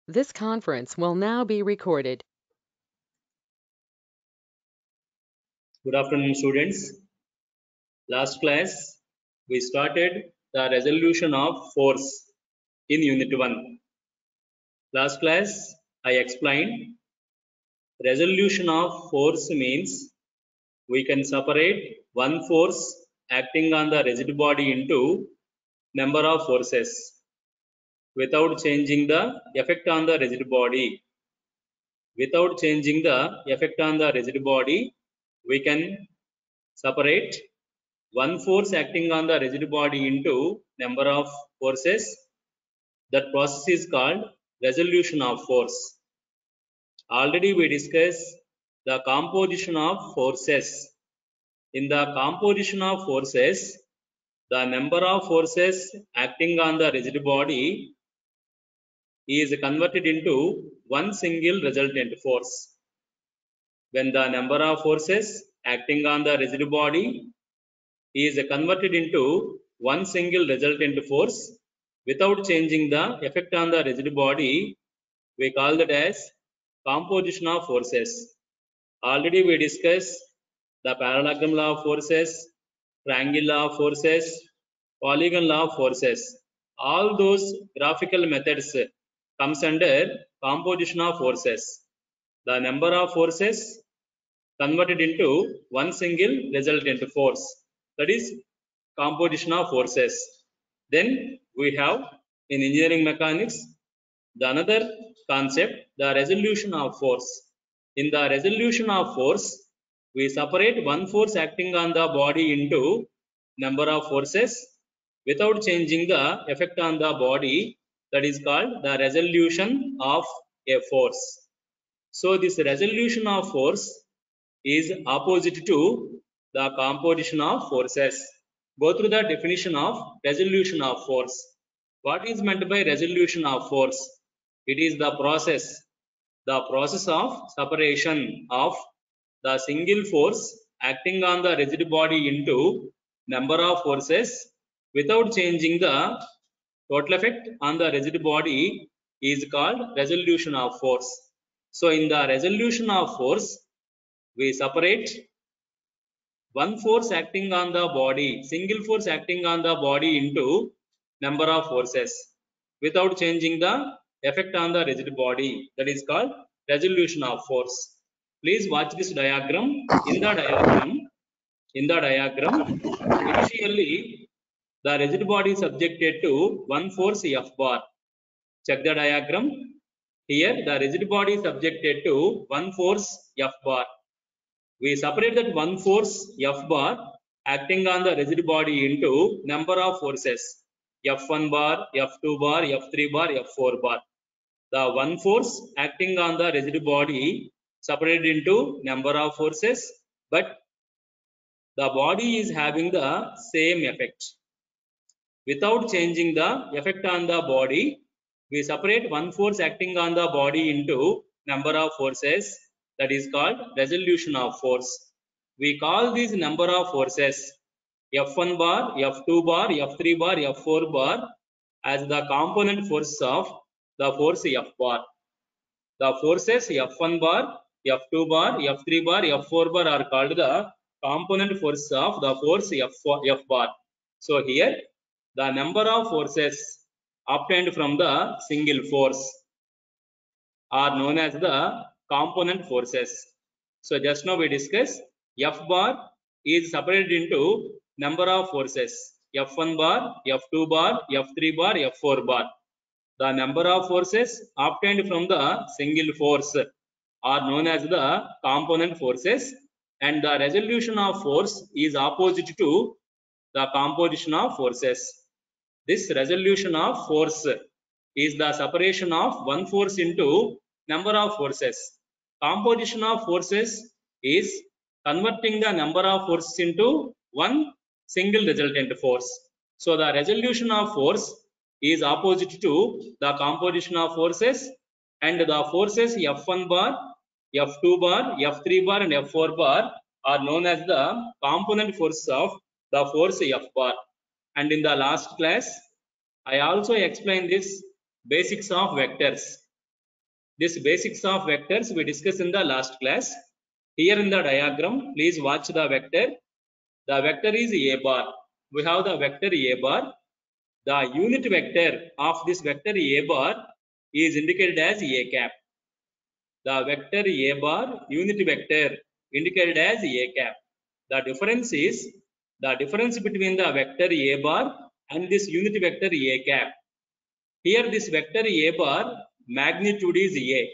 This conference will now be recorded. Good afternoon, students. Last class, we started the resolution of force in Unit 1. Last class, I explained resolution of force means we can separate one force acting on the rigid body into number of forces without changing the effect on the rigid body. Without changing the effect on the rigid body, we can separate one force acting on the rigid body into number of forces. That process is called resolution of force. Already we discussed the composition of forces. In the composition of forces, the number of forces acting on the rigid body is converted into one single resultant force. When the number of forces acting on the rigid body is converted into one single resultant force without changing the effect on the rigid body, we call that as composition of forces. Already we discussed the parallelogram law of forces, triangle law of forces, polygon law of forces. All those graphical methods comes under composition of forces. The number of forces converted into one single resultant force. That is composition of forces. Then we have in engineering mechanics the another concept, the resolution of force. In the resolution of force, we separate one force acting on the body into number of forces without changing the effect on the body. That is called the resolution of a force. So this resolution of force is opposite to the composition of forces. Go through the definition of resolution of force. What is meant by resolution of force? It is the process of separation of the single force acting on the rigid body into number of forces without changing the total effect on the rigid body is called resolution of force. So in the resolution of force, we separate one force acting on the body, single force acting on the body into number of forces without changing the effect on the rigid body. That is called resolution of force. Please watch this diagram. In the diagram, initially the rigid body is subjected to one force F bar. Check the diagram. Here the rigid body is subjected to one force F bar. We separate that one force F bar acting on the rigid body into number of forces F1 bar, F2 bar, F3 bar, F4 bar. The one force acting on the rigid body separated into number of forces, but the body is having the same effect. Without changing the effect on the body, we separate one force acting on the body into number of forces. That is called resolution of force. We call these number of forces F1 bar, F2 bar, F3 bar, F4 bar as the component forces of the force F bar. The forces F1 bar, F2 bar, F3 bar, F4 bar are called the component forces of the force F bar. So here the number of forces obtained from the single force are known as the component forces. So just now we discussed F bar is separated into number of forces F1 bar, F2 bar, F3 bar, F4 bar. The number of forces obtained from the single force are known as the component forces, and the resolution of force is opposite to the composition of forces. This resolution of force is the separation of one force into number of forces. Composition of forces is converting the number of forces into one single resultant force. So the resolution of force is opposite to the composition of forces, and the forces F1 bar, F2 bar, F3 bar and F4 bar are known as the component forces of the force F bar. And in the last class, I also explained this basics of vectors. This basics of vectors we discussed in the last class. Here in the diagram, please watch the vector. The vector is A bar. We have the vector A bar. The unit vector of this vector A bar is indicated as A cap. The vector A bar unit vector indicated as A cap. The difference is the difference between the vector A bar and this unit vector A cap. Here this vector A bar magnitude is A.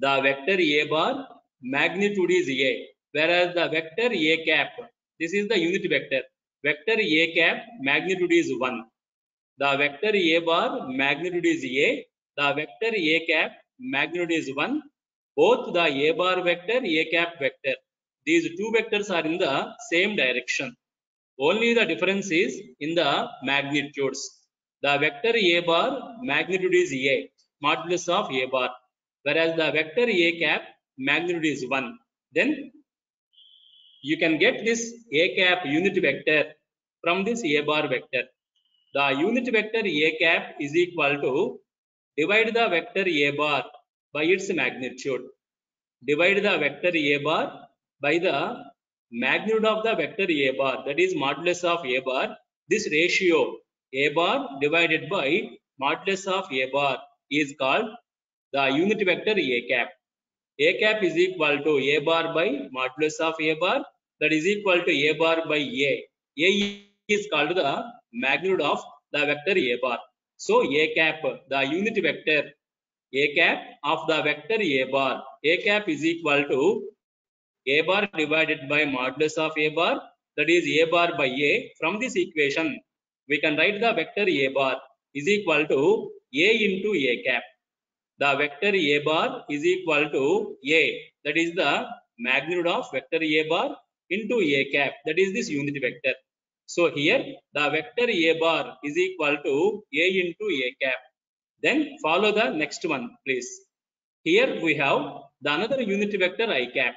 The vector A bar magnitude is A, whereas the vector A cap, this is the unit vector. Vector A cap magnitude is 1. The vector A bar magnitude is A. The vector A cap magnitude is 1. Both the A bar vector, A cap vector, these two vectors are in the same direction. Only the difference is in the magnitudes. The vector A bar magnitude is A, modulus of A bar, whereas the vector A cap magnitude is 1. Then you can get this A cap unit vector from this A bar vector. The unit vector A cap is equal to divide the vector A bar by its magnitude. Divide the vector A bar by the magnitude of the vector A bar, that is modulus of A bar. This ratio A bar divided by modulus of A bar is called the unit vector A cap. A cap is equal to A bar by modulus of A bar, that is equal to A bar by A. A is called the magnitude of the vector A bar. So A cap, the unit vector A cap of the vector A bar, A cap is equal to A bar divided by modulus of A bar, that is A bar by A. From this equation, we can write the vector A bar is equal to A into A cap. The vector A bar is equal to A, that is the magnitude of vector A bar into A cap, that is this unit vector. So here the vector A bar is equal to A into A cap. Then follow the next one, please. Here we have the another unit vector I cap.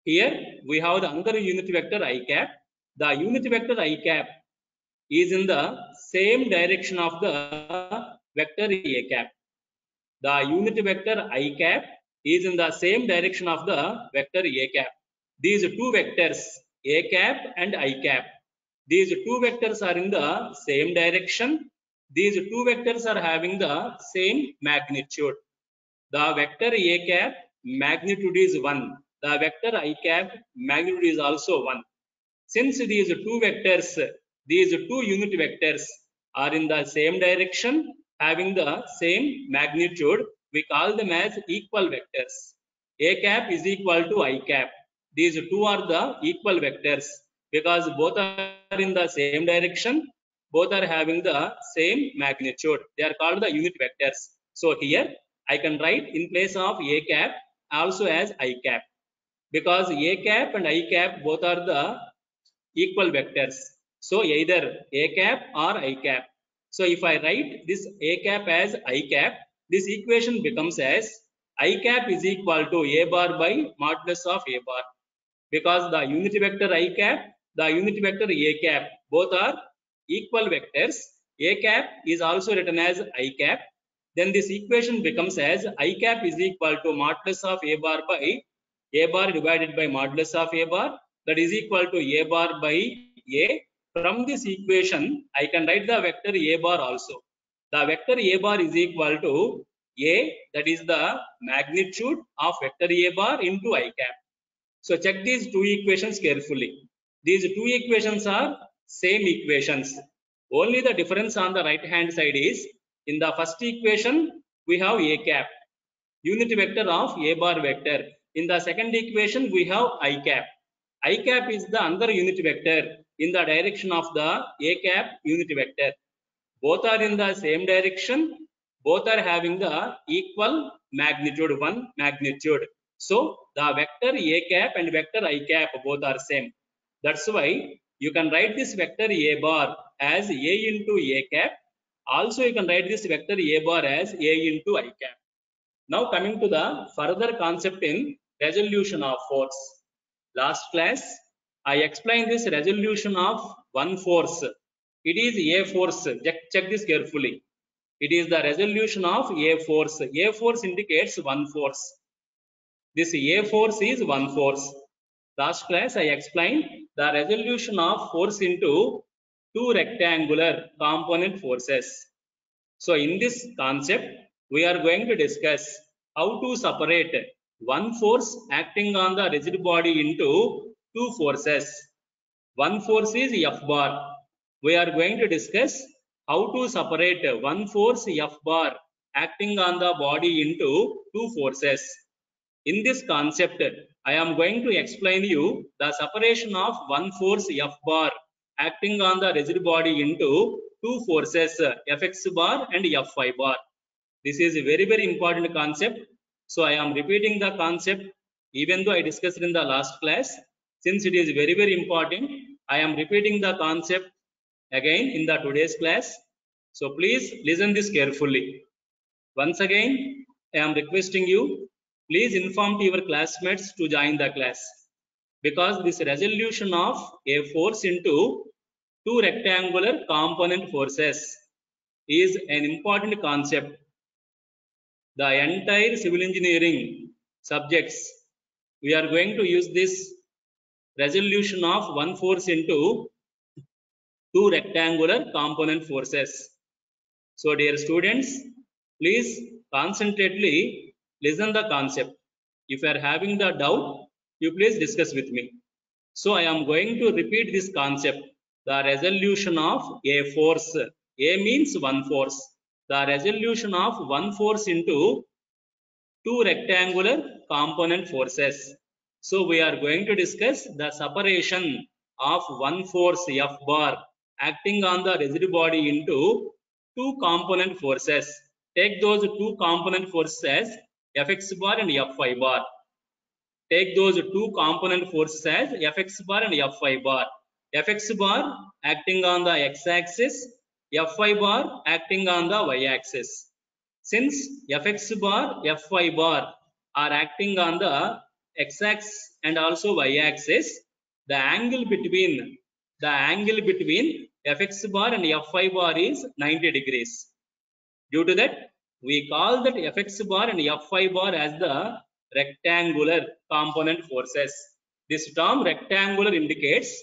Here we have the another unit vector I cap. The unit vector I cap is in the same direction of the vector A cap. The unit vector I cap is in the same direction of the vector A cap. These two vectors A cap and I cap, these two vectors are in the same direction. These two vectors are having the same magnitude. The vector A cap magnitude is 1. The vector I cap magnitude is also 1. Since these two vectors, these two unit vectors are in the same direction, having the same magnitude, we call them as equal vectors. A cap is equal to I cap. These two are the equal vectors because both are in the same direction, both are having the same magnitude. They are called the unit vectors. So here I can write in place of A cap also as I cap, because A cap and I cap both are the equal vectors. So either A cap or I cap. So if I write this A cap as I cap, this equation becomes as I cap is equal to A bar by modulus of A bar, because the unit vector I cap, the unit vector A cap, both are equal vectors. A cap is also written as I cap. Then this equation becomes as I cap is equal to modulus of A bar by A bar divided by modulus of A bar, that is equal to A bar by A. From this equation, I can write the vector A bar also. The vector A bar is equal to A, that is the magnitude of vector A bar into I cap. So check these two equations carefully. These two equations are same equations. Only the difference on the right hand side is, in the first equation, we have A cap, unit vector of A bar vector. In the second equation, we have I cap. I cap is the another unit vector in the direction of the A cap unit vector. Both are in the same direction. Both are having the equal magnitude, 1 magnitude. So the vector A cap and vector I cap both are same. That's why you can write this vector A bar as A into A cap. Also you can write this vector A bar as A into I cap. Now coming to the further concept in resolution of force. Last class I explained this resolution of one force. It is A force. Check this carefully. It is the resolution of A force. A force indicates one force. This A force is one force. Last class I explained the resolution of force into two rectangular component forces. So in this concept, we are going to discuss how to separate one force acting on the rigid body into two forces. One force is F bar. We are going to discuss how to separate one force F bar acting on the body into two forces. In this concept, I am going to explain you the separation of one force F bar acting on the rigid body into two forces Fx bar and Fy bar. This is a very important concept. So I am repeating the concept even though I discussed in the last class. Since it is very important, I am repeating the concept again in the today's class. So please listen this carefully. Once again, I am requesting you, please inform to your classmates to join the class, because this resolution of a force into two rectangular component forces is an important concept. The entire civil engineering subjects, we are going to use this resolution of one force into two rectangular component forces. So dear students, please concentrately listen the concept. If you are having the doubt, you please discuss with me. So I am going to repeat this concept. The resolution of a force. A means one force. The resolution of one force into two rectangular component forces. So we are going to discuss the separation of one force F bar acting on the rigid body into two component forces. Take those two component forces as Fx bar and Fy bar. Take those two component forces as Fx bar and Fy bar. Fx bar acting on the x-axis, Fy bar acting on the y-axis. Since Fx bar, Fy bar are acting on the x-axis and also y-axis, the angle between Fx bar and Fy bar is 90 degrees. Due to that, we call that Fx bar and Fy bar as the rectangular component forces. This term rectangular indicates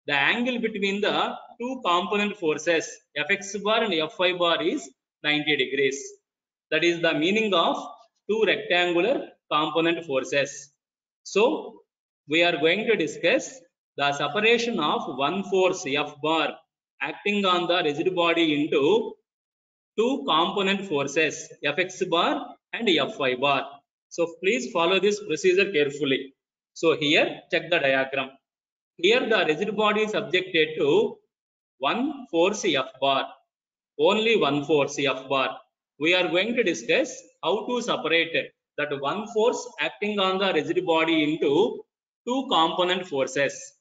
the angle between the two component forces Fx bar and Fy bar is 90 degrees. That is the meaning of two rectangular component forces. So we are going to discuss the separation of one force F bar acting on the rigid body into two component forces Fx bar and Fy bar. So please follow this procedure carefully. So here check the diagram. Here the rigid body is subjected to one force F bar, only one force F bar. We are going to discuss how to separate that one force acting on the rigid body into two component forces.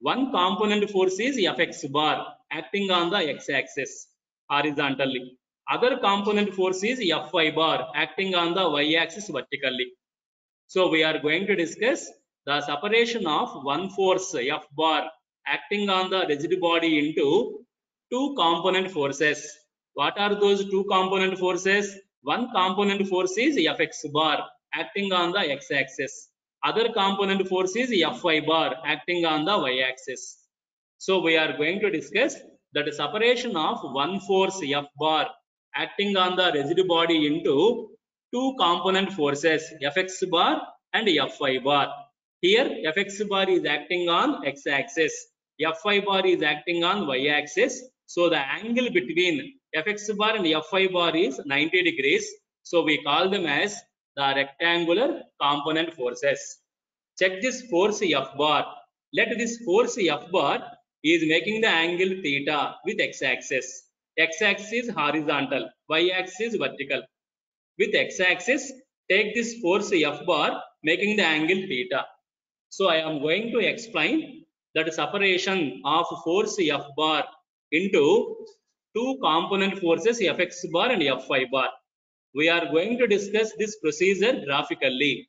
One component force is Fx bar acting on the x-axis horizontally. Other component force is Fy bar acting on the y-axis vertically. So we are going to discuss the separation of one force F bar acting on the rigid body into two component forces. What are those two component forces? One component force is Fx bar acting on the x-axis. Other component force is Fy bar acting on the y-axis. So we are going to discuss that separation of one force F bar acting on the rigid body into two component forces Fx bar and Fy bar. Here Fx bar is acting on x-axis, Fy bar is acting on y-axis. So the angle between Fx bar and Fy bar is 90 degrees. So we call them as the rectangular component forces. Check this force F bar. Let this force F bar is making the angle theta with x-axis. X-axis horizontal, y-axis vertical. With x-axis, take this force F bar making the angle theta. So I am going to explain that separation of force F bar into two component forces Fx bar and Fy bar. We are going to discuss this procedure graphically.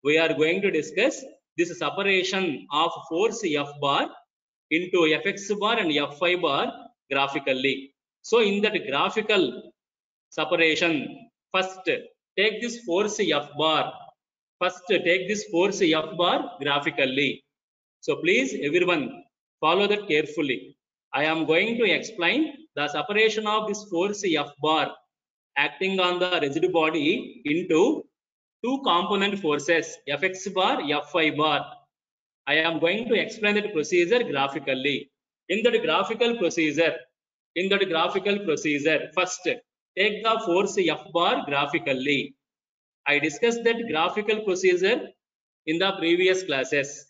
We are going to discuss this separation of force F bar into Fx bar and Fy bar graphically. So in that graphical separation. First, take this force F bar. First, take this force F bar graphically. So please, everyone, follow that carefully. I am going to explain the separation of this force F bar acting on the rigid body into two component forces, Fx bar, Fy bar. I am going to explain that procedure graphically. In that graphical procedure, first take the force F bar graphically. I discussed that graphical procedure in the previous classes.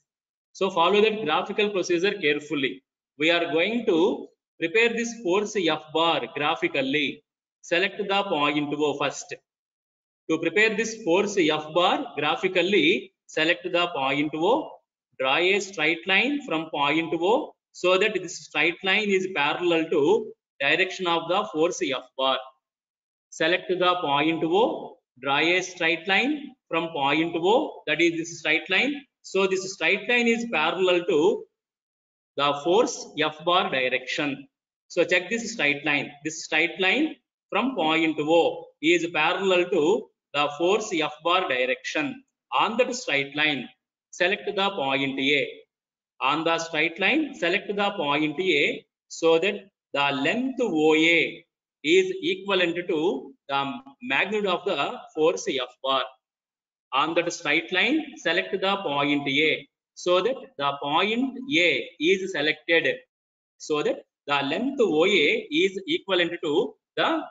So follow that graphical procedure carefully. We are going to prepare this force F bar graphically. Select the point O first. To prepare this force F bar graphically, select the point O, draw a straight line from point O so that this straight line is parallel to direction of the force F bar. Select the point O, draw a straight line from point O, that is this straight line. So this straight line is parallel to the force F bar direction. So check this straight line. This straight line from point O is parallel to the force F bar direction. On that straight line, select the point A. On the straight line, select the point A so that the length OA is equivalent to the magnitude of the force F bar. On that straight line, select the point A so that the point A is selected so that the length OA is equivalent to the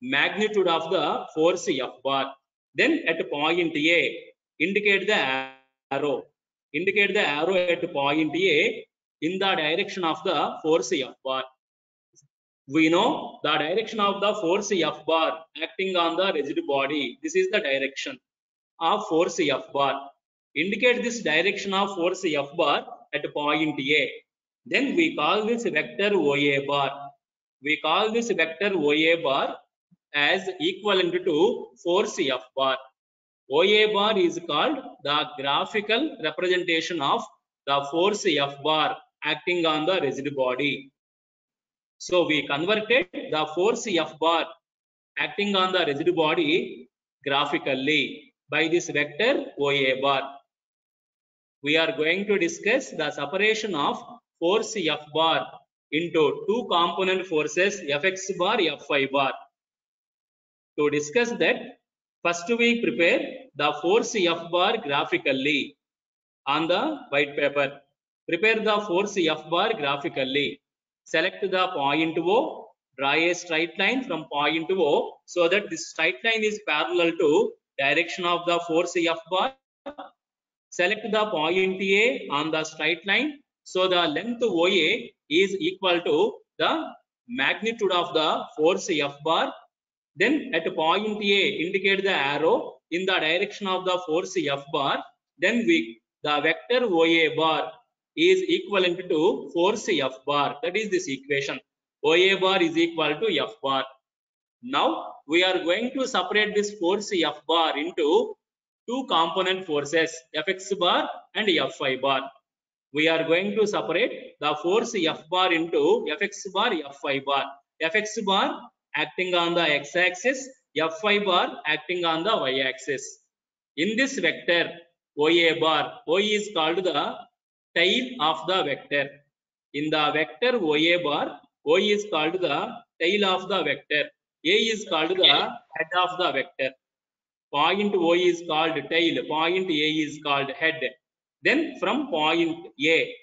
magnitude of the force F bar. Then at point A, indicate the arrow. Indicate the arrow at point A in the direction of the force F bar. We know the direction of the force F bar acting on the rigid body. This is the direction of force F bar. Indicate this direction of force F bar at point A. Then we call this vector OA bar. We call this vector OA bar as equivalent to force F bar. OA bar is called the graphical representation of the force F bar acting on the rigid body. So we converted the force F bar acting on the rigid body graphically by this vector OA bar. We are going to discuss the separation of force F bar into two component forces Fx bar, Fy bar. To discuss that, first we prepare the force F bar graphically on the white paper. Prepare the force F bar graphically. Select the point O, draw a straight line from point O so that this straight line is parallel to direction of the force F bar. Select the point A on the straight line so the length OA is equal to the magnitude of the force F bar. Then at point A, indicate the arrow in the direction of the force F bar. Then the vector OA bar is equivalent to force F bar. That is this equation. OA bar is equal to F bar. Now we are going to separate this force F bar into two component forces Fx bar and Fy bar. We are going to separate the force F bar into Fx bar, Fy bar. Fx bar acting on the x-axis, Fy bar acting on the y-axis. In this vector OA bar, OA is called the tail of the vector. In the vector OA bar, OA is called the tail of the vector. A is called the head of the vector. Point O is called tail, point A is called head. Then from point A,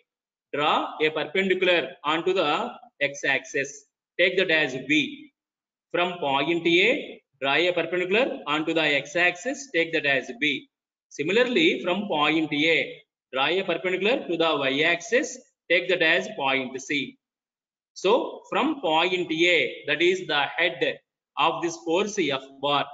draw a perpendicular onto the x-axis. Take that as B. From point A, draw a perpendicular onto the x-axis. Take that as B. Similarly, from point A, draw a perpendicular to the y-axis. Take that as point C. So from point A, that is the head of this force F bar.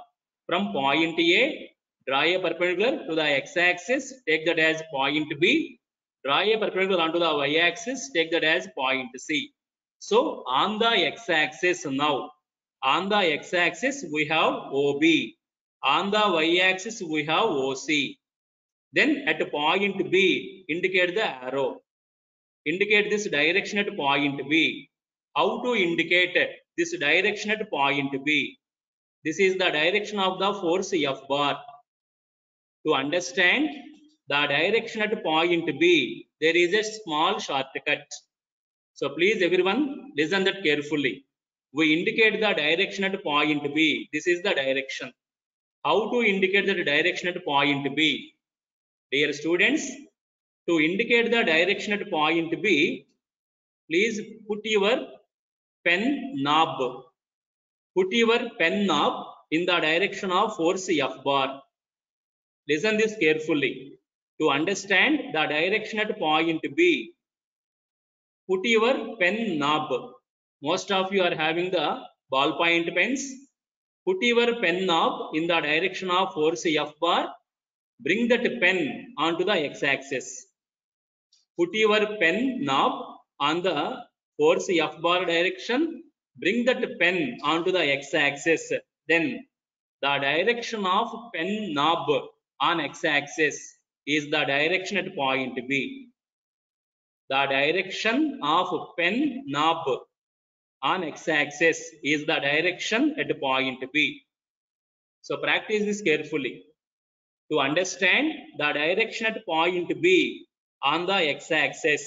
From point A, draw a perpendicular to the x-axis. Take that as point B. Draw a perpendicular onto the y-axis. Take that as point C. So on the x-axis now, on the x-axis we have OB. On the y-axis we have OC. Then at point B, indicate the arrow. Indicate this direction at point B. How to indicate this direction at point B? This is the direction of the force F bar. To understand the direction at point B, there is a small shortcut. So please everyone listen that carefully. We indicate the direction at point B. This is the direction. How to indicate the direction at point B? Dear students, to indicate the direction at point B, please put your pen knob. Put your pen knob in the direction of force F bar. Listen this carefully. To understand the direction at point B, put your pen knob. Most of you are having the ballpoint pens. Put your pen knob in the direction of force F bar. Bring that pen onto the x-axis. Put your pen knob on the force F bar direction. Bring that pen onto the x-axis. Then the direction of pen knob on x-axis is the direction at point B. The direction of pen knob on x-axis is the direction at point B. So practice this carefully. To understand the direction at point B on the x-axis,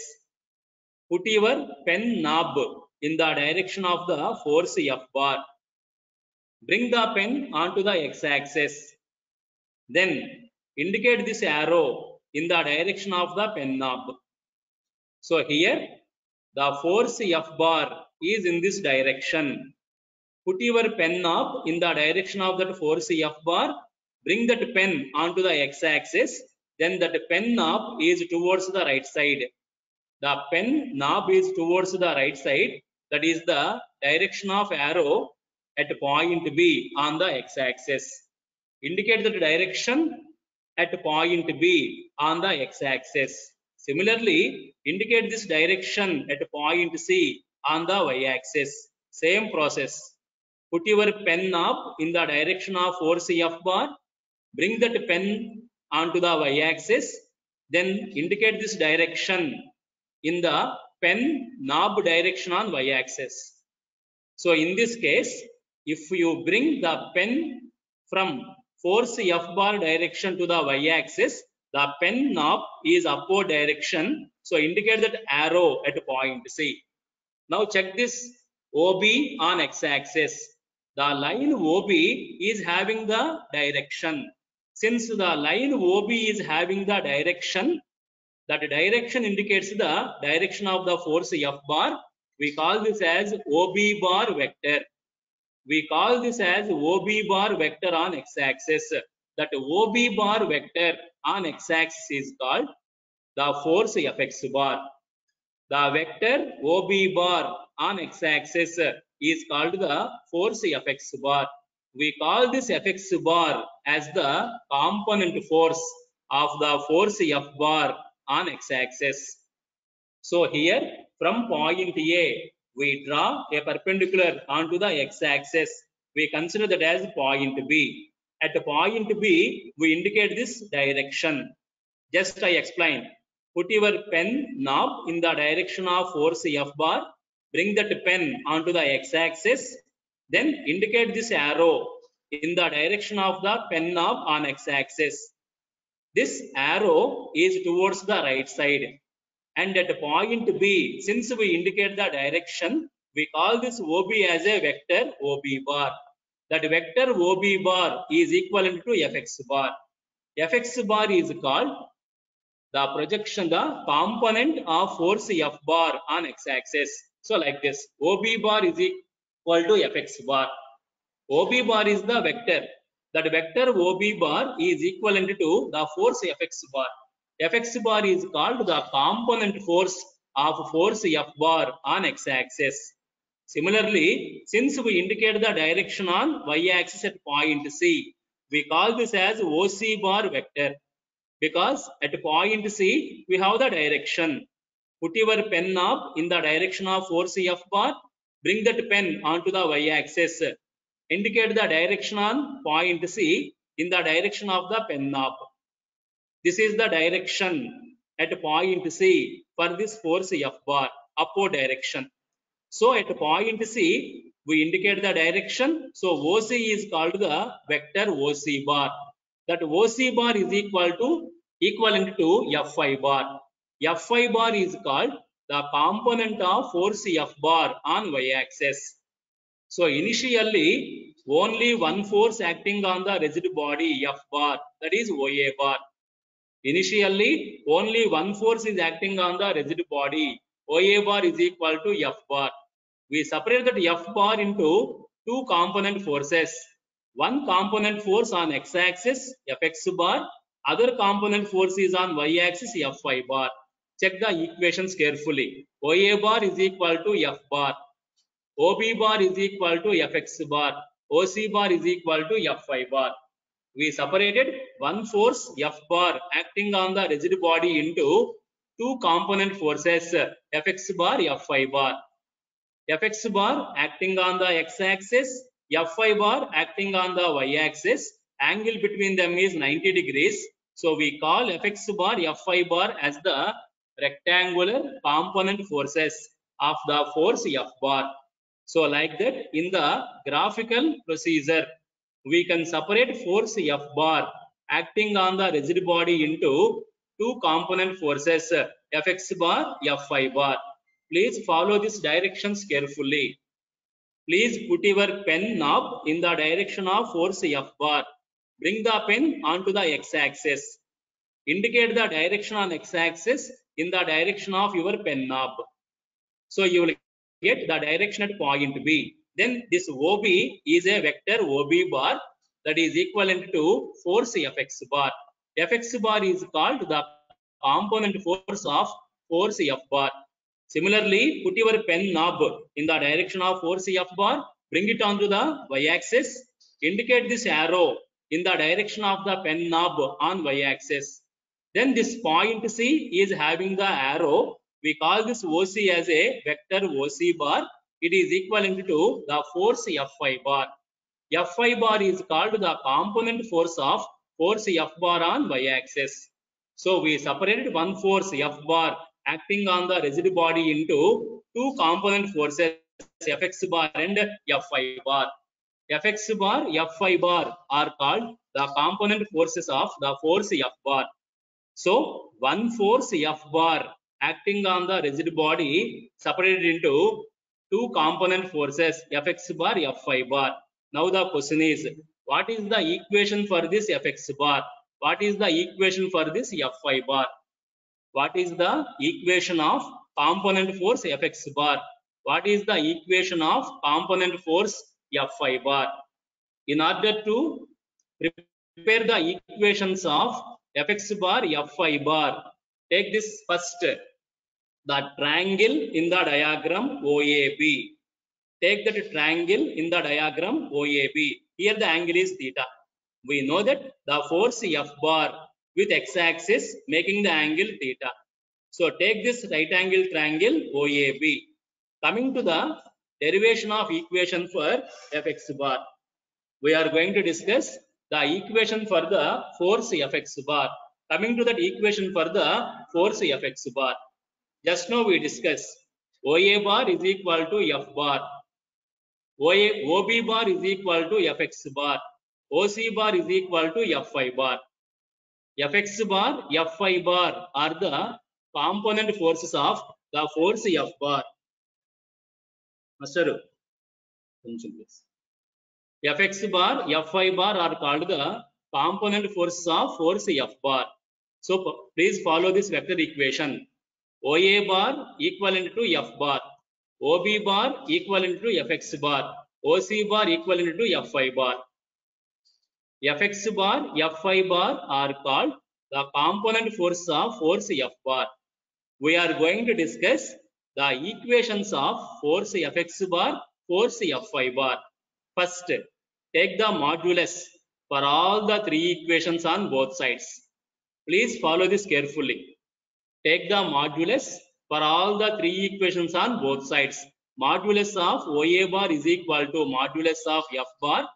put your pen knob in the direction of the force F bar. Bring the pen onto the x-axis. Then indicate this arrow in the direction of the pen knob. So here the force F bar is in this direction. Put your pen knob in the direction of that force F bar. Bring that pen onto the x-axis. Then that pen knob is towards the right side. The pen knob is towards the right side. That is the direction of arrow at point B on the x-axis. Indicate the direction at point B on the x-axis. Similarly, indicate this direction at point C on the y-axis. Same process. Put your pen knob in the direction of force F bar. Bring that pen onto the y-axis. Then indicate this direction in the pen knob direction on y-axis. So in this case, if you bring the pen from force F bar direction to the y-axis, the pen knob is upward direction. So indicate that arrow at point C. Now check this OB on x-axis. The line OB is having the direction. Since the line OB is having the direction, that direction indicates the direction of the force F bar. We call this as OB bar vector. We call this as OB bar vector on x-axis. That OB bar vector on x-axis is called the force Fx bar. The vector OB bar on x-axis is called the force Fx bar. We call this Fx bar as the component force of the force F bar on x-axis. So here from point A, we draw a perpendicular onto the x-axis. We consider that as point B. At point B, we indicate this direction. Just I explained. Put your pen knob in the direction of force F bar. Bring that pen onto the x-axis. Then indicate this arrow in the direction of the pen knob on x-axis. This arrow is towards the right side. And at point B, since we indicate the direction, we call this OB as a vector OB bar. That vector OB bar is equivalent to Fx bar. Fx bar is called the projection, the component of force F bar on x-axis. So like this, OB bar is equal to Fx bar. OB bar is the vector. That vector OB bar is equivalent to the force Fx bar. Fx bar is called the component force of force F bar on x-axis. Similarly, since we indicate the direction on y-axis at point C, we call this as OC bar vector. Because at point C, we have the direction. Put your pen knob in the direction of force F bar. Bring that pen onto the y-axis. Indicate the direction on point C in the direction of the pen knob. This is the direction at point C for this force F bar, upward direction. So at point C, we indicate the direction. So OC is called the vector OC bar. That OC bar is equivalent to Fi bar. Fi bar is called the component of force F bar on y-axis. So initially only one force acting on the rigid body F bar, that is OA bar. Initially only one force is acting on the rigid body. OA bar is equal to F bar. We separate that F bar into two component forces. One component force on x-axis Fx bar, other component force is on y-axis Fy bar. Check the equations carefully. OA bar is equal to F bar. OB bar is equal to Fx bar. OC bar is equal to Fy bar. We separated one force F bar acting on the rigid body into two component forces Fx bar, Fy bar. Fx bar acting on the x-axis, Fy bar acting on the y-axis. Angle between them is 90 degrees. So we call Fx bar, Fy bar as the rectangular component forces of the force F bar. So like that, in the graphical procedure, we can separate force F bar acting on the rigid body into two component forces Fx bar, Fy bar. Please follow these directions carefully. Please put your pen knob in the direction of force F bar. Bring the pen onto the x-axis. Indicate the direction on x-axis in the direction of your pen knob. So you will get the direction at point B. Then this OB is a vector OB bar that is equivalent to force Fx bar. Fx bar is called the component force of force F bar. Similarly, put your pen knob in the direction of force F bar, bring it onto the y-axis, indicate this arrow in the direction of the pen knob on y-axis. Then this point C is having the arrow. We call this OC as a vector OC bar. It is equivalent to the force Fy bar. Fy bar is called the component force of force F bar on y-axis. So we separated one force F bar acting on the rigid body into two component forces Fx bar and Fy bar. Fx bar, Fy bar are called the component forces of the force F bar. So one force F bar acting on the rigid body separated into two component forces Fx bar, Fy bar. Now the question is, what is the equation for this Fx bar? What is the equation for this Fy bar? What is the equation of component force Fx bar? What is the equation of component force Fy bar? In order to prepare the equations of Fx bar, Fy bar, take this first, the triangle in the diagram OAB. Take that triangle in the diagram OAB. Here the angle is theta. We know that the force F bar with x-axis making the angle theta. So take this right angle triangle OAB. Coming to the derivation of equation for Fx bar, we are going to discuss the equation for the force Fx bar. Coming to that equation for the force Fx bar, just now we discussed OA bar is equal to F bar, OB bar is equal to Fx bar, OC bar is equal to Fy bar. Fx bar, Fy bar are the component forces of the force F bar. Master, Fx bar, Fy bar are called the component forces of force F bar. So please follow this vector equation. OA bar equivalent to F bar, OB bar equivalent to Fx bar, OC bar equivalent to Fy bar. Fx bar, Fy bar are called the component forces of force F bar. We are going to discuss the equations of force Fx bar, force Fy bar. First, take the modulus for all the three equations on both sides. Please follow this carefully. Take the modulus for all the three equations on both sides. Modulus of OA bar is equal to modulus of F bar.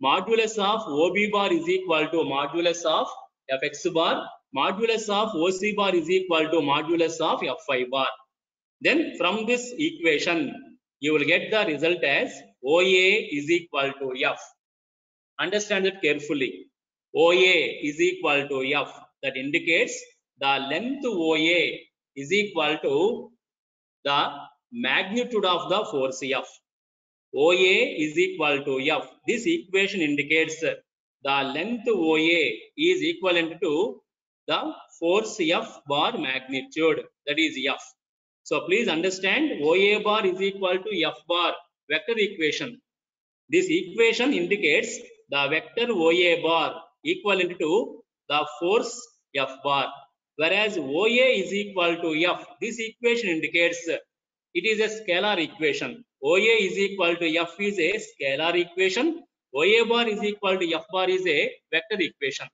Modulus of OB bar is equal to modulus of Fx bar. Modulus of OC bar is equal to modulus of Fy bar. Then from this equation, you will get the result as OA is equal to F. Understand it carefully. OA is equal to F. That indicates the length OA is equal to the magnitude of the force F. OA is equal to F. This equation indicates the length OA is equivalent to the force F bar magnitude, that is F. So please understand, OA bar is equal to F bar vector equation. This equation indicates the vector OA bar equivalent to the force F bar, whereas OA is equal to F. This equation indicates it is a scalar equation. OA is equal to F is a scalar equation. OA bar is equal to F bar is a vector equation.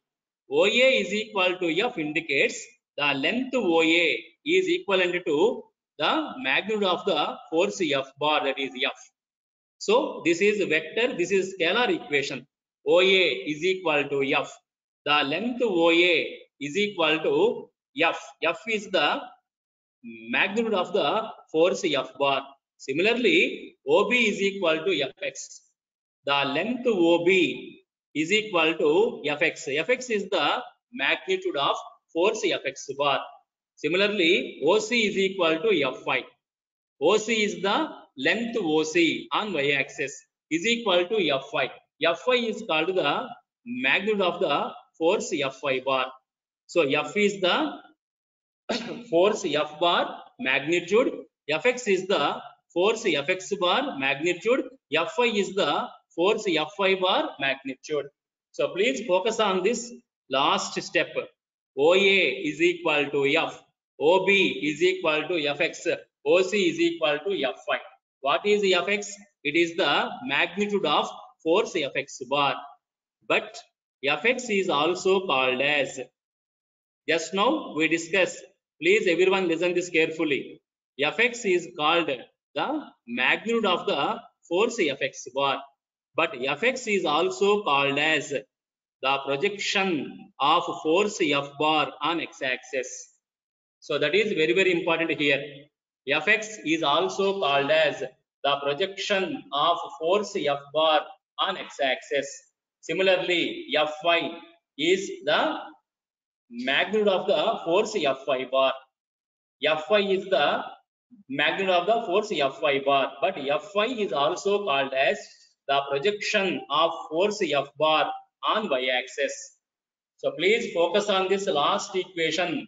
OA is equal to F indicates the length OA is equivalent to the magnitude of the force F bar, that is F. So this is vector, this is scalar equation. OA is equal to F. The length OA is equal to F. F is the magnitude of the force F bar. Similarly, OB is equal to Fx. The length OB is equal to Fx. Fx is the magnitude of force Fx bar. Similarly, OC is equal to Fy. OC is the length OC on y-axis is equal to Fy. Fy is called the magnitude of the force Fy bar. So F is the force F bar magnitude, Fx is the force Fx bar magnitude, Fy is the force Fy bar magnitude. So please focus on this last step. OA is equal to F, OB is equal to Fx, OC is equal to Fy. What is Fx? It is the magnitude of force Fx bar. But Fx is also called as, just now we discussed, please everyone listen this carefully. Fx is called the magnitude of the force Fx bar. But Fx is also called as the projection of force F bar on x-axis. So that is very, very important here. Fx is also called as the projection of force F bar on x-axis. Similarly, Fy is the magnitude of the force Fy bar. Fy is the magnitude of the force Fy bar, but Fy is also called as the projection of force F bar on y-axis. So please focus on this last equation.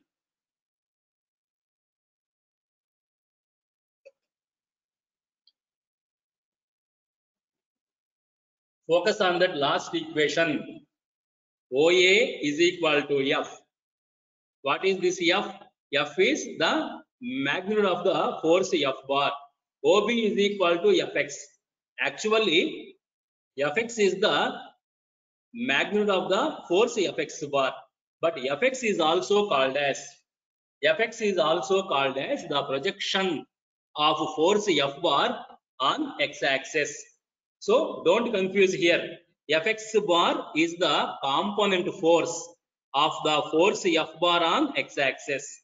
Focus on that last equation. OA is equal to F. What is this F? F is the magnitude of the force F bar. OB is equal to Fx. Actually, Fx is the magnitude of the force Fx bar. But Fx is also called as the projection of force F bar on x-axis. So don't confuse here. Fx bar is the component force of the force F bar on x-axis.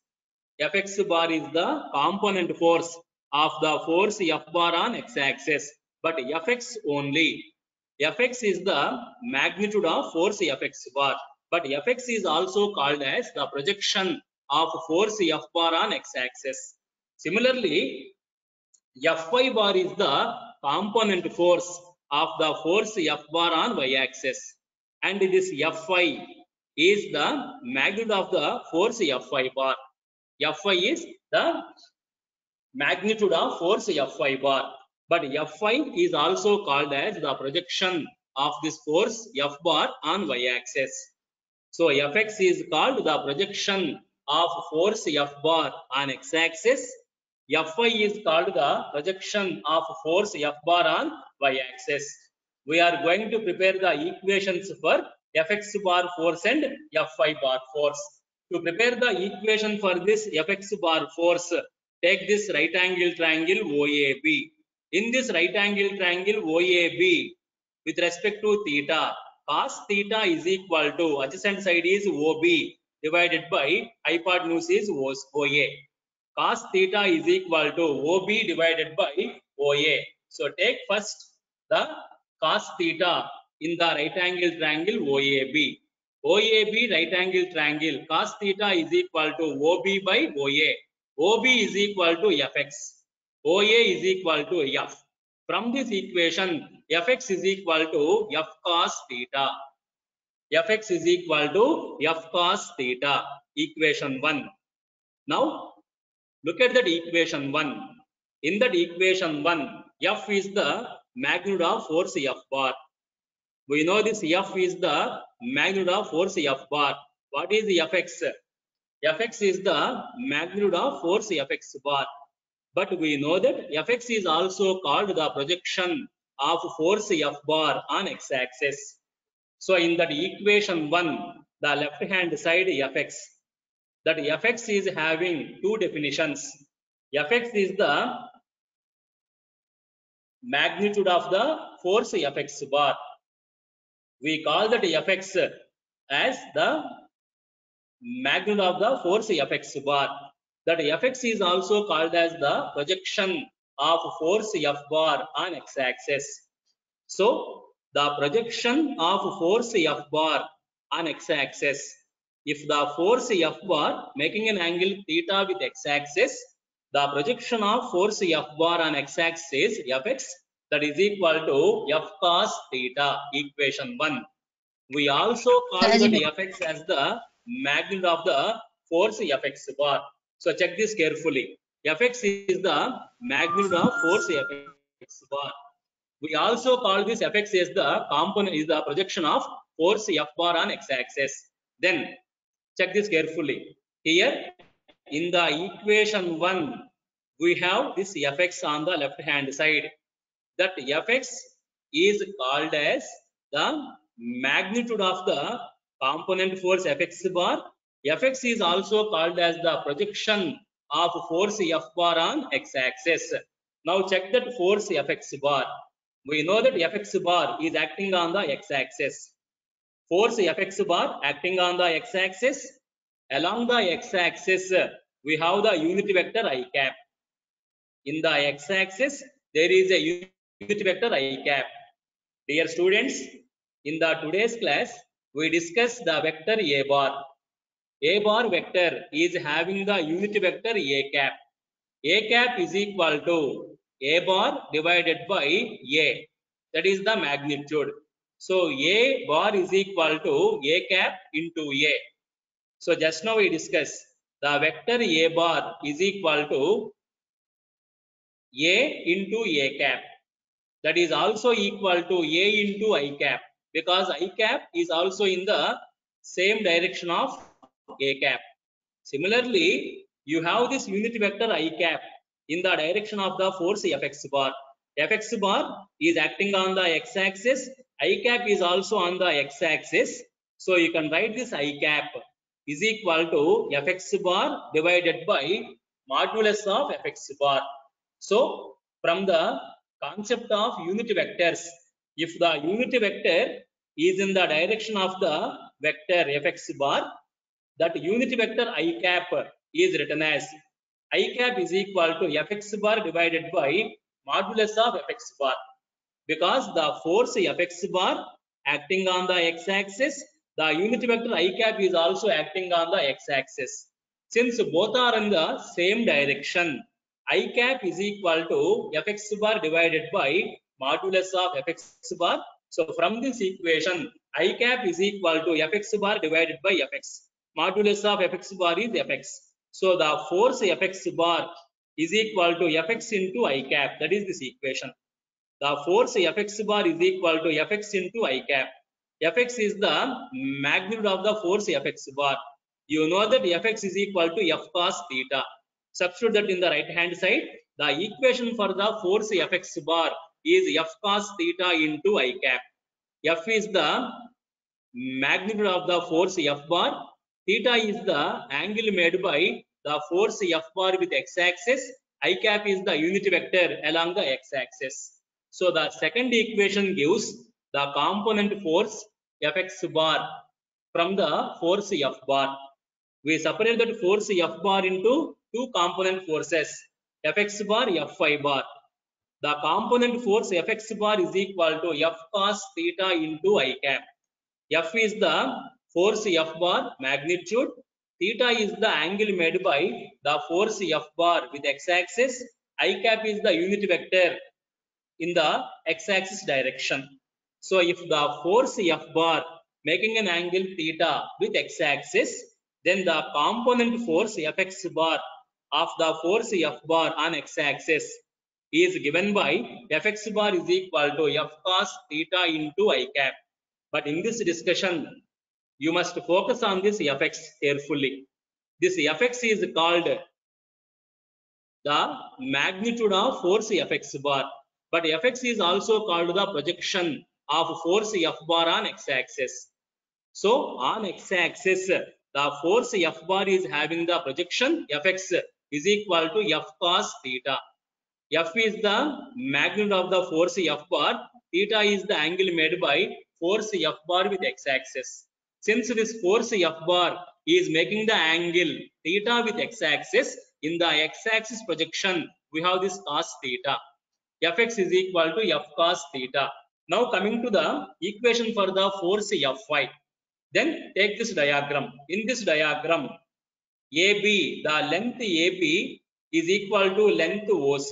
Fx bar is the component force of the force F bar on x-axis, but Fx only. Fx is the magnitude of force Fx bar, but Fx is also called as the projection of force F bar on x-axis. Similarly, Fy bar is the component force of the force F bar on y-axis, and this Fy is the magnitude of the force Fy bar. Fy is the magnitude of force Fy bar, but Fy is also called as the projection of this force F bar on y-axis. So Fx is called the projection of force F bar on x-axis. Fy is called the projection of force F bar on y-axis. We are going to prepare the equations for Fx bar force and Fy bar force. To prepare the equation for this Fx bar force, take this right angle triangle OAB. In this right angle triangle OAB, with respect to theta, cos theta is equal to adjacent side is OB divided by hypotenuse is OA. Cos theta is equal to OB divided by OA. So take first the cos theta in the right angle triangle OAB. OAB right angle triangle, cos theta is equal to OB by OA. OB is equal to Fx. OA is equal to F. From this equation, Fx is equal to F cos theta. Fx is equal to F cos theta. Equation 1. Now, look at that equation 1. In that equation 1, F is the magnitude of force F bar. We know this F is the magnitude of force F bar. What is the Fx? Fx is the magnitude of force Fx bar. But we know that Fx is also called the projection of force F bar on x-axis. So in that equation 1, the left hand side Fx, that Fx is having two definitions. Fx is the magnitude of the force Fx bar. We call that Fx as the magnitude of the force Fx bar. That Fx is also called as the projection of force F bar on x-axis. So the projection of force F bar on x-axis, if the force F bar making an angle theta with x-axis, the projection of force F bar on x-axis is Fx, that is equal to F cos theta. Equation 1. We also call that Fx as the magnitude of the force Fx bar. So check this carefully. Fx is the magnitude of force Fx bar. We also call this Fx as the component, is the projection of force F bar on x-axis. Then check this carefully. Here in the equation 1, we have this Fx on the left hand side. That Fx is called as the magnitude of the component force Fx bar. Fx is also called as the projection of force F bar on x-axis. Now check that force Fx bar. We know that Fx bar is acting on the x-axis. Force Fx bar acting on the x-axis. Along the x-axis, we have the unit vector I cap. In the x-axis, there is a unit vector I cap. Dear students, in the today's class, we discuss the vector A bar. A bar vector is having the unit vector A cap. A cap is equal to A bar divided by A. That is the magnitude. So A bar is equal to A cap into A. So just now we discussed the vector A bar is equal to A into A cap. That is also equal to A into I cap, because I cap is also in the same direction of A cap. Similarly, you have this unit vector I cap in the direction of the force Fx bar. Fx bar is acting on the x-axis. I cap is also on the x-axis. So you can write this I cap is equal to Fx bar divided by modulus of Fx bar. So from the concept of unit vectors, if the unit vector is in the direction of the vector Fx bar, that unit vector I cap is written as I cap is equal to Fx bar divided by modulus of Fx bar, because the force Fx bar acting on the x-axis, the unit vector I cap is also acting on the x-axis. Since both are in the same direction, I cap is equal to Fx bar divided by modulus of Fx bar. So from this equation, I cap is equal to Fx bar divided by Fx. Modulus of Fx bar is Fx. So the force Fx bar is equal to Fx into I cap. That is this equation. The force Fx bar is equal to Fx into I cap. Fx is the magnitude of the force Fx bar. You know that Fx is equal to F cos theta. Substitute that in the right hand side. The equation for the force Fx bar is F cos theta into I cap. F is the magnitude of the force F bar. Theta is the angle made by the force F bar with x-axis. I cap is the unit vector along the x-axis. So the second equation gives the component force Fx bar from the force F bar. We separate that force F bar into two component forces, Fx bar, Fi bar. the component force Fx bar is equal to F cos theta into I cap. F is the force F bar magnitude. Theta is the angle made by the force F bar with x-axis. I cap is the unit vector in the x-axis direction. So if the force F bar making an angle theta with x-axis, then the component force Fx bar of the force F bar on x-axis is given by Fx bar is equal to F cos theta into I cap. But in this discussion, you must focus on this Fx carefully. This Fx is called the magnitude of force Fx bar, but Fx is also called the projection of force F bar on x-axis. So on x-axis, the force F bar is having the projection Fx is equal to F cos theta. F is the magnitude of the force F bar, theta is the angle made by force F bar with x-axis. Since this force F bar is making the angle theta with x-axis, in the x-axis projection, we have this cos theta. Fx is equal to F cos theta. Now coming to the equation for the force Fy. Then take this diagram. In this diagram, AB, the length AB is equal to length OC.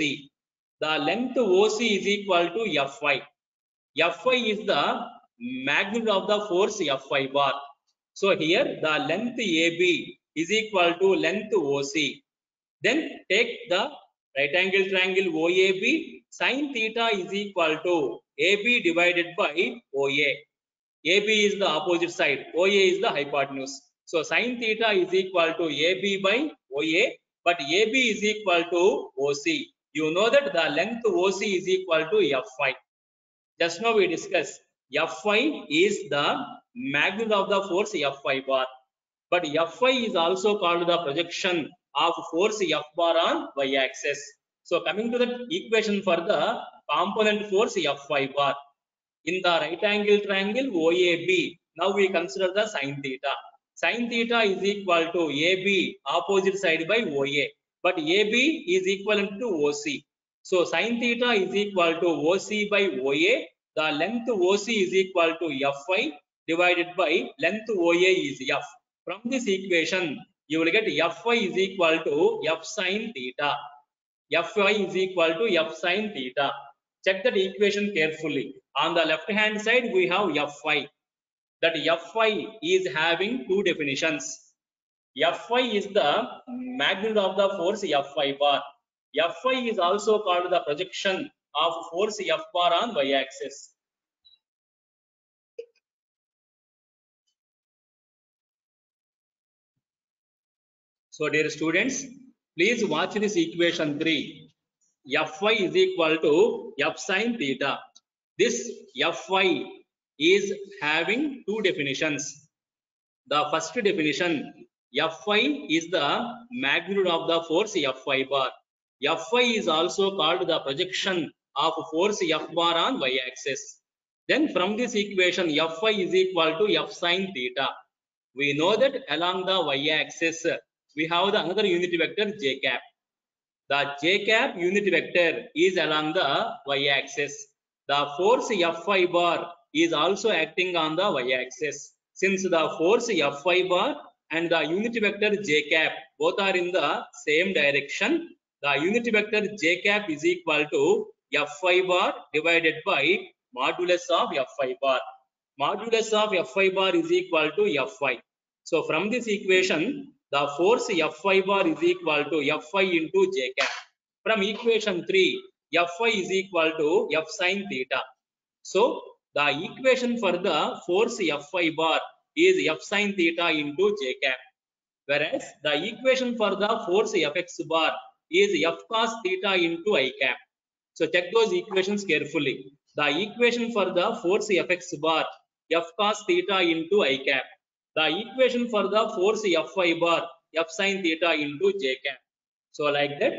The length OC is equal to Fy. Fy is the magnitude of the force Fy bar. So here the length AB is equal to length OC. Then take the right angle triangle OAB. Sin theta is equal to AB divided by OA. AB is the opposite side, OA is the hypotenuse. So sin theta is equal to AB by OA, but AB is equal to OC. You know that the length OC is equal to Fy. Just now we discussed Fy is the magnitude of the force Fy bar, but Fy is also called the projection of force F bar on y-axis. So coming to the equation for the component force Fy bar. In the right angle triangle OAB, now we consider the sin theta. Sin theta is equal to AB opposite side by OA, but AB is equivalent to OC. So sin theta is equal to OC by OA. The length OC is equal to Fy divided by length OA is F. From this equation, you will get Fy is equal to F sin theta. Fy is equal to F sin theta. Check that equation carefully. On the left hand side, we have Fy. That Fy is having two definitions. Fy is the magnitude of the force Fy bar. Fy is also called the projection of force F bar on y-axis. So dear students, please watch this equation 3. Fy is equal to F sin theta. This Fy is having two definitions. The first definition, Fy is the magnitude of the force Fy bar. Fy is also called the projection of force F bar on y-axis. Then from this equation, Fy is equal to F sin theta. We know that along the y-axis, we have the another unit vector j cap. The j cap unit vector is along the y-axis. The force Fy bar is also acting on the y-axis. Since the force Fy bar and the unit vector j cap both are in the same direction, the unit vector j cap is equal to Fy bar divided by modulus of Fy bar. Modulus of Fy bar is equal to Fy. So from this equation, the force Fy bar is equal to Fy into j cap. From equation 3, Fy is equal to F sin theta. So the equation for the force Fy bar is F sin theta into j cap. Whereas the equation for the force Fx bar is F cos theta into I cap. So check those equations carefully. The equation for the force Fx bar, F cos theta into I cap. The equation for the force Fy bar, F sin theta into j cap. So like that,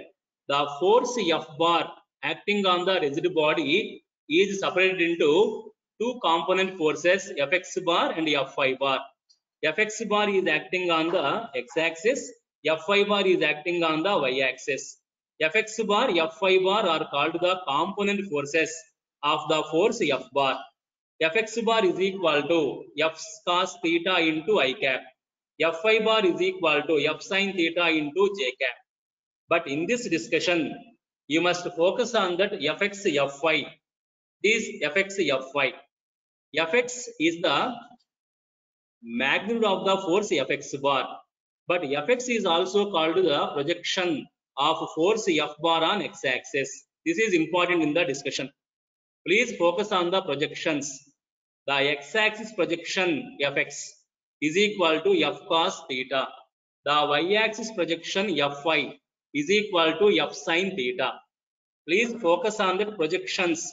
the force F bar acting on the rigid body is separated into two component forces, Fx bar and Fy bar. Fx bar is acting on the x-axis, Fy bar is acting on the y-axis. Fx bar, Fy bar are called the component forces of the force F bar. Fx bar is equal to F cos theta into I cap. Fy bar is equal to F sin theta into J cap. But in this discussion, you must focus on that Fx Fy. This Fx Fy. Fx is the magnitude of the force Fx bar. But Fx is also called the projection of force F bar on x-axis. This is important in the discussion. Please focus on the projections. The x-axis projection Fx is equal to F cos theta. The y-axis projection Fy is equal to F sin theta. Please focus on the projections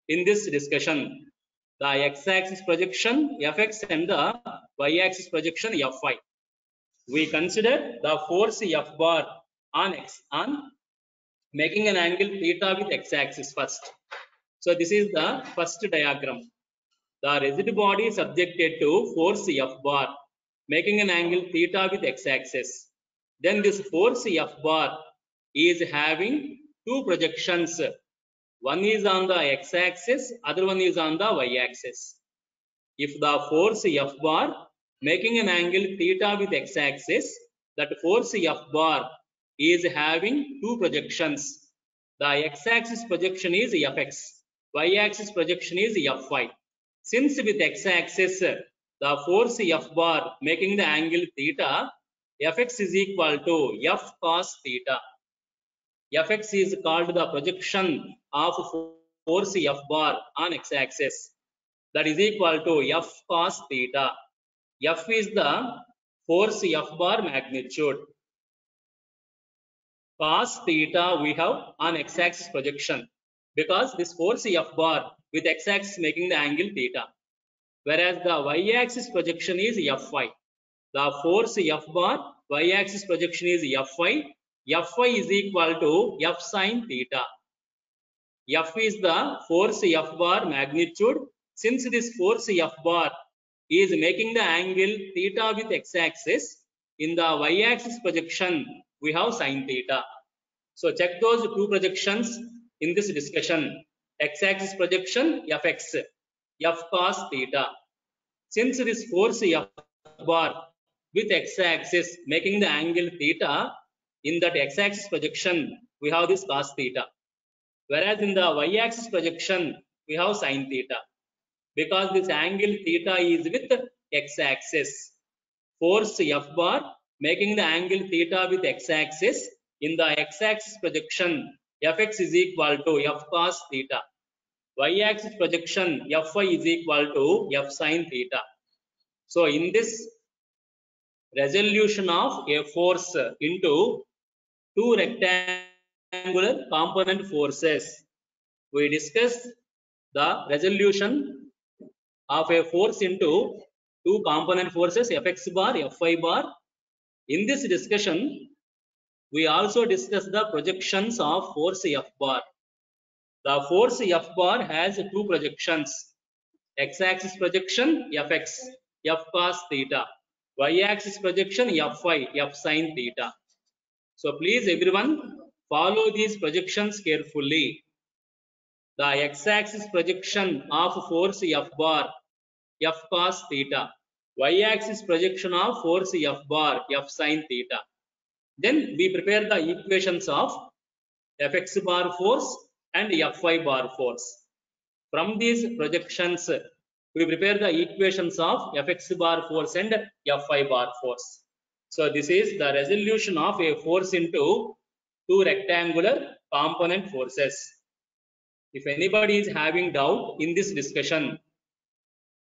in this discussion. The x-axis projection Fx and the y-axis projection Fy. We consider the force F bar on making an angle theta with x-axis first. So this is the first diagram. The rigid body is subjected to force F bar, making an angle theta with x-axis. Then this force F bar is having two projections. One is on the x-axis, other one is on the y-axis. If the force F bar making an angle theta with x-axis, that force F bar is having two projections. The x-axis projection is Fx, y-axis projection is Fy. Since with x-axis, the force F bar making the angle theta, Fx is equal to F cos theta. Fx is called the projection of force F bar on x-axis. That is equal to F cos theta. F is the force F bar magnitude. Cos theta we have on x-axis projection because this force F bar with x-axis making the angle theta. Whereas the y-axis projection is Fy. The force F bar y-axis projection is Fy. Fy is equal to F sin theta. F is the force F bar magnitude. Since this force F bar is making the angle theta with x-axis, in the y-axis projection we have sin theta. So check those two projections in this discussion. X-axis projection Fx, F cos theta. Since this force F bar with x-axis making the angle theta, in that x-axis projection we have this cos theta. Whereas in the y-axis projection we have sin theta. Because this angle theta is with x-axis. Force F bar making the angle theta with x-axis. In the x-axis projection, Fx is equal to F cos theta. Y-axis projection, Fy is equal to F sin theta. So in this resolution of a force into two rectangular component forces, we discussed the resolution of a force into two component forces Fx bar, Fy bar. In this discussion, we also discussed the projections of force F bar. The force F bar has two projections. X-axis projection Fx, F cos theta. Y-axis projection Fy, F sin theta. So please everyone follow these projections carefully. The x-axis projection of force F bar, F cos theta. Y-axis projection of force F bar, F sin theta. Then we prepare the equations of Fx bar force and Fy bar force. From these projections, we prepare the equations of Fx bar force and Fy bar force. So this is the resolution of a force into two rectangular component forces. If anybody is having doubt in this discussion,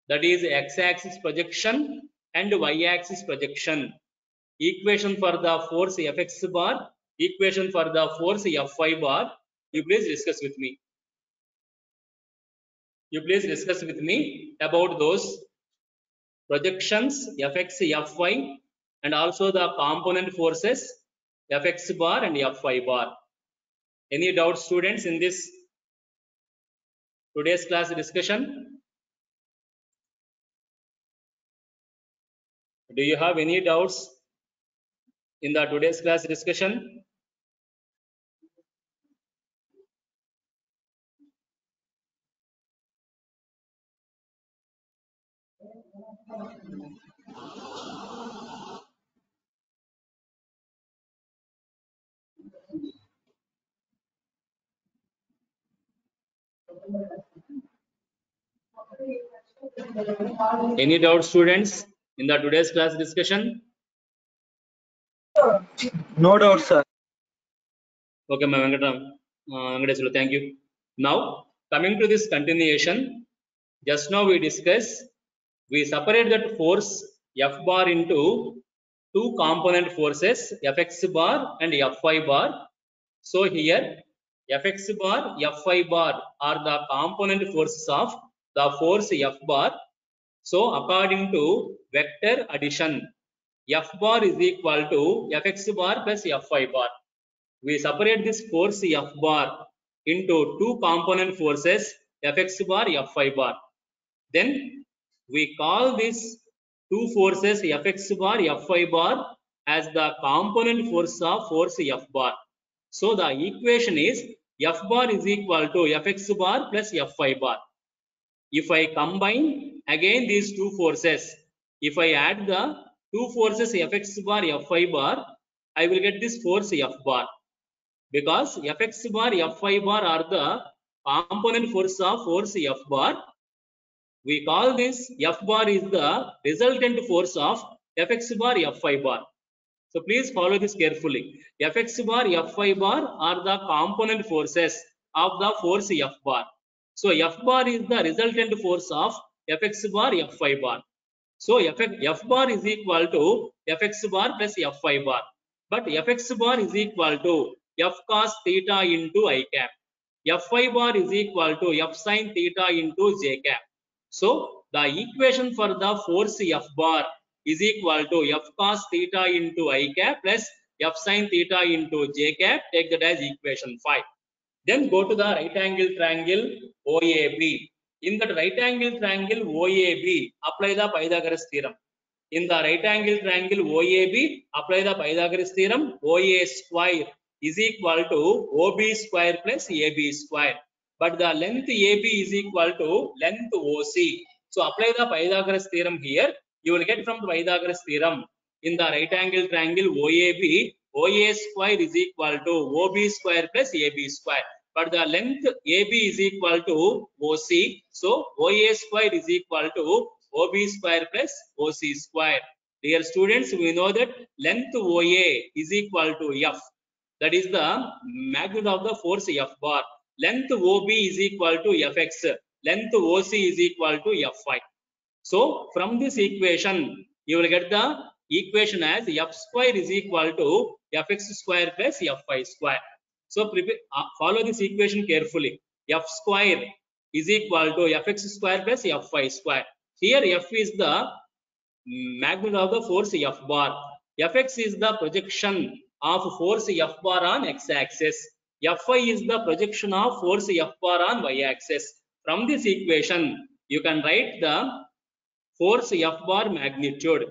that is x-axis projection and y-axis projection, equation for the force Fx bar, equation for the force Fy bar, you please discuss with me. You please discuss with me about those projections Fx, Fy and also the component forces Fx bar and Fy bar. Any doubts, students, in this today's class discussion? Do you have any doubts in the today's class discussion? Any doubt, students, in the today's class discussion? No doubt, sir. Okay, my Venkateswaru, thank you. Now, coming to this continuation, just now we discussed, we separate that force F bar into two component forces, Fx bar and Fy bar. So here, Fx bar, Fy bar are the component forces of the force F bar. So according to vector addition, F bar is equal to Fx bar plus Fy bar. We separate this force F bar into two component forces, Fx bar, Fy bar. Then we call these two forces Fx bar, Fy bar as the component force of force F bar. So the equation is F bar is equal to Fx bar plus Fy bar. If I combine again these two forces, if I add the two forces Fx bar, Fy bar, I will get this force F bar. Because Fx bar, Fy bar are the component force of force F bar. We call this F bar is the resultant force of Fx bar, Fy bar. So please follow this carefully. Fx bar, Fy bar are the component forces of the force F bar. So F bar is the resultant force of Fx bar, Fy bar. So F bar is equal to Fx bar plus Fy bar. But Fx bar is equal to F cos theta into I cap. Fy bar is equal to F sin theta into J cap. So the equation for the force F bar is equal to F cos theta into I cap plus F sin theta into J cap. Take that as equation 5. Then go to the right angle triangle OAB. In that right angle triangle OAB, apply the Pythagoras theorem. In the right angle triangle OAB, apply the Pythagoras theorem. OA square is equal to OB square plus AB square. But the length AB is equal to length OC. So apply the Pythagoras theorem here. You will get from the Pythagoras theorem. In the right angle triangle OAB, OA square is equal to OB square plus AB square. But the length AB is equal to OC. So OA square is equal to OB square plus OC square. Dear students, we know that length OA is equal to F. That is the magnitude of the force F bar. Length OB is equal to Fx. Length OC is equal to Fy. So from this equation, you will get the equation as F square is equal to Fx square plus Fy square. So follow this equation carefully. F square is equal to Fx square plus Fy square. Here F is the magnitude of the force F bar. Fx is the projection of force F bar on x-axis. Fy is the projection of force F bar on y-axis. From this equation, you can write the force F bar magnitude.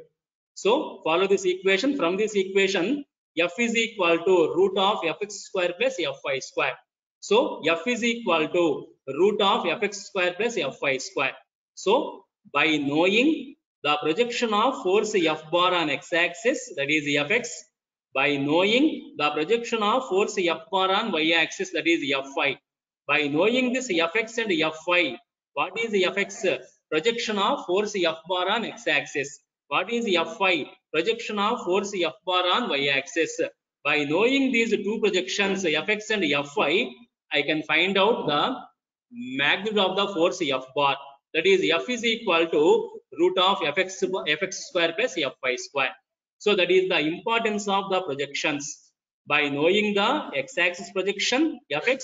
So follow this equation. From this equation, F is equal to root of Fx square plus Fy square. So F is equal to root of Fx square plus Fy square. So by knowing the projection of force F bar on x-axis, that is Fx, by knowing the projection of force F bar on y-axis, that is Fy, by knowing this Fx and Fy, what is Fx? Projection of force F bar on x-axis. What is Fy? Projection of force F bar on y-axis. By knowing these two projections, Fx and Fy, I can find out the magnitude of the force F bar. That is F is equal to root of Fx square plus Fy square. So that is the importance of the projections. By knowing the x-axis projection Fx,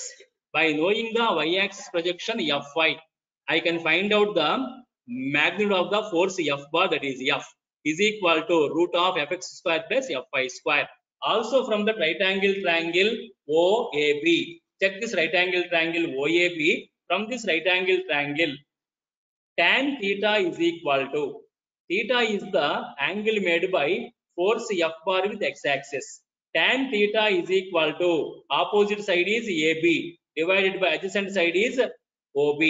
by knowing the y-axis projection Fy, I can find out the magnitude of the force F bar, that is F is equal to root of Fx square plus Fy square. Also from the right angle triangle OAB, check this right angle triangle OAB. From this right angle triangle, tan theta is equal to, theta is the angle made by force F bar with x-axis. Tan theta is equal to, opposite side is AB divided by adjacent side is OB.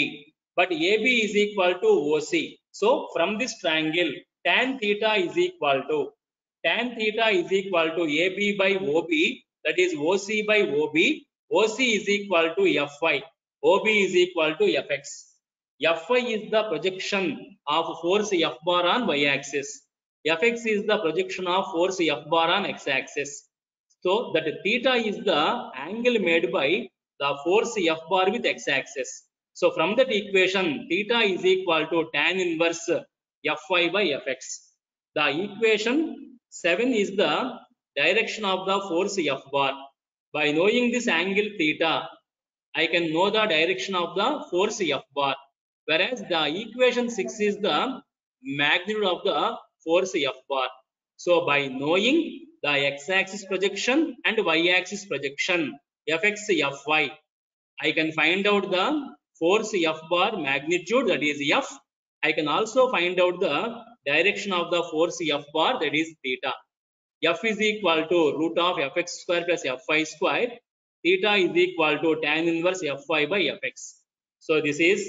But AB is equal to OC. So from this triangle, tan theta is equal to AB by OB, that is OC by OB. OC is equal to Fy. OB is equal to Fx. Fy is the projection of force F bar on y-axis. Fx is the projection of force F bar on x-axis. So that theta is the angle made by the force F bar with x-axis. So from that equation, theta is equal to tan inverse Fy by Fx. The equation 7 is the direction of the force F bar. By knowing this angle theta, I can know the direction of the force F bar. Whereas the equation 6 is the magnitude of the force F bar. So by knowing the x-axis projection and y-axis projection, Fx, Fy, I can find out the force F bar magnitude, that is F. I can also find out the direction of the force F bar, that is theta. F is equal to root of Fx square plus Fy square. Theta is equal to tan inverse Fy by Fx. So this is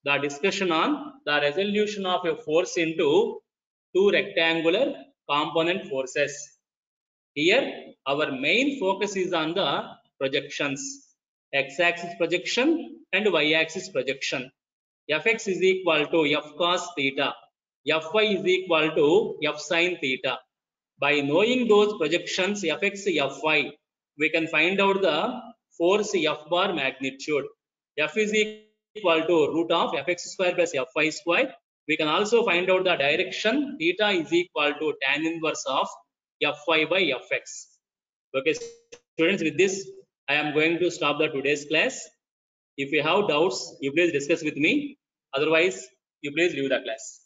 the discussion on the resolution of a force into two rectangular component forces. Here our main focus is on the projections, x-axis projection and y-axis projection. Fx is equal to F cos theta. Fy is equal to F sin theta. By knowing those projections Fx, Fy, we can find out the force F bar magnitude. F is equal to root of Fx square plus Fy square. We can also find out the direction. Theta is equal to tan inverse of Fy by Fx. Okay, students, with this I am going to stop the today's class. If you have doubts, you please discuss with me. Otherwise, you please leave the class.